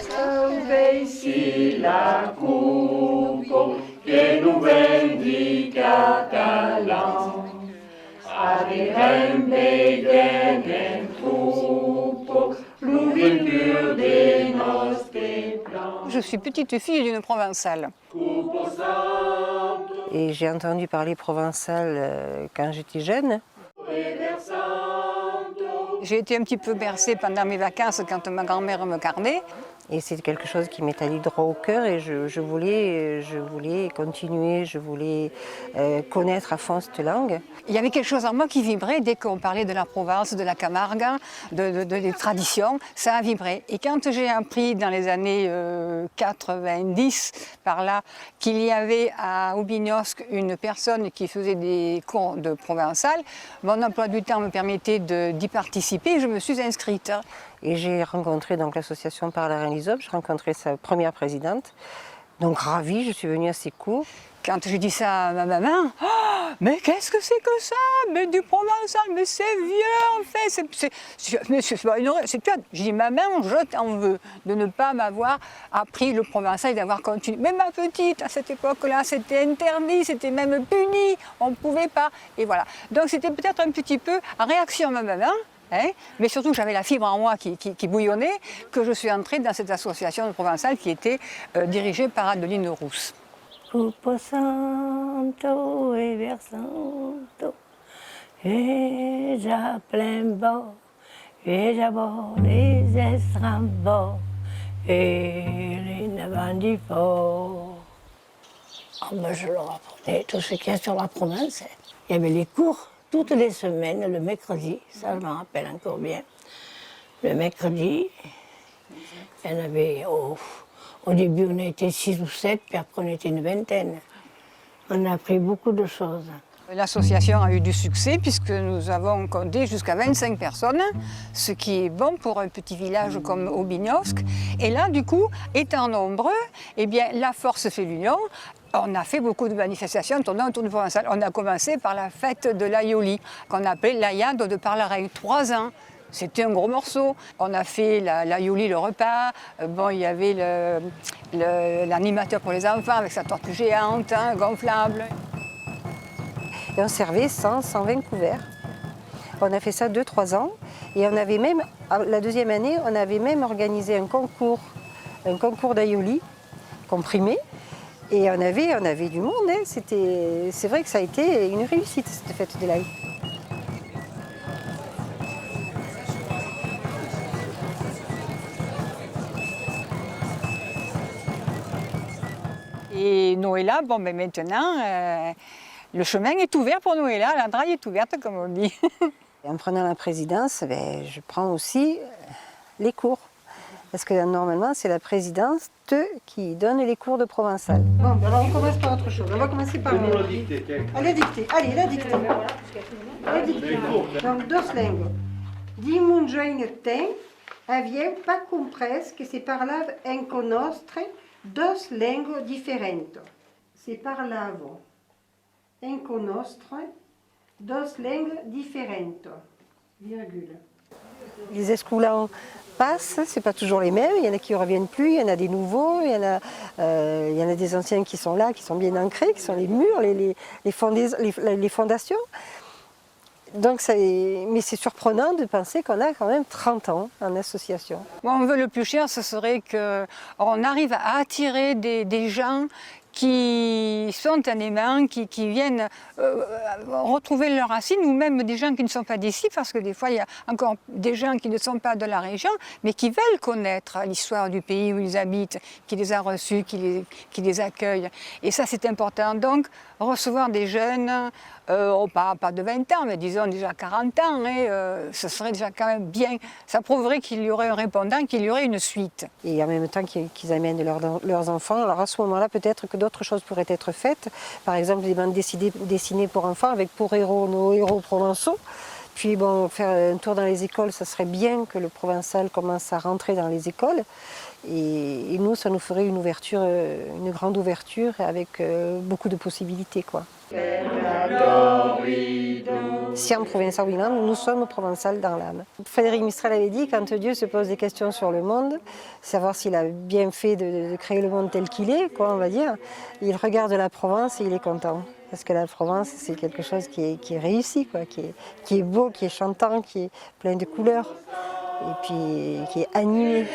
Salvesi la cupo che nu vendica talant, adirem begenen troupeau, l'ouverture des nostres plans. Je suis petite fille d'une provençale. Et j'ai entendu parler provençal quand j'étais jeune. J'ai été un petit peu bercée pendant mes vacances quand ma grand-mère me gardait. Et c'est quelque chose qui m'est allé droit au cœur et je voulais continuer, je voulais connaître à fond cette langue. Il y avait quelque chose en moi qui vibrait dès qu'on parlait de la Provence, de la Camargue, des traditions, ça a vibré. Et quand j'ai appris dans les années 90, par là, qu'il y avait à Aubignosc une personne qui faisait des cours de provençal, mon emploi du temps me permettait d'y participer et je me suis inscrite. Et j'ai rencontré donc l'association Par la Reine-Lisobe, j'ai rencontré sa première présidente. Donc ravie, je suis venue à ses cours. Quand j'ai dit ça à ma maman, oh, mais qu'est-ce que c'est que ça? Mais du provençal, mais c'est vieux en fait. C'est pas une horreur. Je dis, maman, je t'en veux de ne pas m'avoir appris le provençal et d'avoir continué. Mais ma petite, à cette époque-là, c'était interdit, c'était même puni, on ne pouvait pas. Et voilà. Donc c'était peut-être un petit peu en réaction à ma maman. Hein, mais surtout j'avais la fibre en moi qui bouillonnait, que je suis entrée dans cette association de provençal qui était dirigée par Adeline Rousse. Cupo santo e versanto, veja plembo, veja bon les estrambos, et les navandifos. Oh, ben je leur apprenais tout ce qu'il y a sur la province. Il y avait les cours toutes les semaines, le mercredi, ça je m'en rappelle encore bien. Le mercredi, il y en avait, au début on était 6 ou 7, puis après on était une vingtaine. On a appris beaucoup de choses. L'association a eu du succès puisque nous avons compté jusqu'à 25 personnes, ce qui est bon pour un petit village comme Aubignosc. Et là, du coup, étant nombreux, eh bien, la force fait l'union. On a fait beaucoup de manifestations tournant autour du provençal. On a commencé par la fête de l'Aïoli, qu'on appelait l'Ayade de Par-la-Reine, 3 ans. C'était un gros morceau. On a fait l'Aïoli, le repas. Bon, il y avait l'animateur pour les enfants avec sa tortue géante, hein, gonflable. Et on servait 100, 120 couverts. On a fait ça 2-3 ans. Et on avait même, la deuxième année, on avait même organisé un concours d'Aïoli comprimé. Et on avait du monde. Hein. C'est vrai que ça a été une réussite, cette fête de l'Aïe. Et Noëlla, bon, ben maintenant, le chemin est ouvert pour Noëlla, l'entraille est ouverte, comme on dit. Et en prenant la présidence, ben, je prends aussi les cours. Parce que normalement, c'est la présidente qui donne les cours de provençal. Bon, alors on commence par autre chose. On va commencer par... la dictée. Allez, dictée. Allez, la dictée. La dictée. Donc, dos lengos. Dimun joine tem, avieu pas compres que se parlava en conostre dos lengos diferentes. Se parlavo en conostre dos lengos diferentes. Virgule. Les escoulants passent, c'est pas toujours les mêmes, il y en a qui ne reviennent plus, il y en a des nouveaux, il y en a des anciens qui sont là, qui sont bien ancrés, qui sont les murs, les fondations. Donc mais c'est surprenant de penser qu'on a quand même 30 ans en association. Moi, on veut le plus cher, ce serait qu'on arrive à attirer des gens qui spontanément, qui viennent retrouver leurs racines, ou même des gens qui ne sont pas d'ici, parce que des fois il y a encore des gens qui ne sont pas de la région, mais qui veulent connaître l'histoire du pays où ils habitent, qui les a reçus, qui les accueille. Et ça c'est important. Donc recevoir des jeunes, pas de 20 ans, mais disons déjà 40 ans, ce serait déjà quand même bien. Ça prouverait qu'il y aurait un répondant, qu'il y aurait une suite. Et en même temps qu'ils amènent leurs enfants. Alors à ce moment-là, peut-être que d'autres choses pourraient être faites. Par exemple, des bandes dessinées pour enfants avec pour héros nos héros provençaux. Puis bon, faire un tour dans les écoles, ça serait bien que le provençal commence à rentrer dans les écoles. Et nous, ça nous ferait une ouverture, une grande ouverture avec beaucoup de possibilités, quoi. Siam Provençal Winam, nous sommes provençals dans l'âme. Frédéric Mistral avait dit, quand Dieu se pose des questions sur le monde, savoir s'il a bien fait de créer le monde tel qu'il est, quoi, on va dire, il regarde la Provence et il est content. Parce que la Provence, c'est quelque chose qui est réussi, quoi, qui est beau, qui est chantant, qui est plein de couleurs, et puis qui est animé.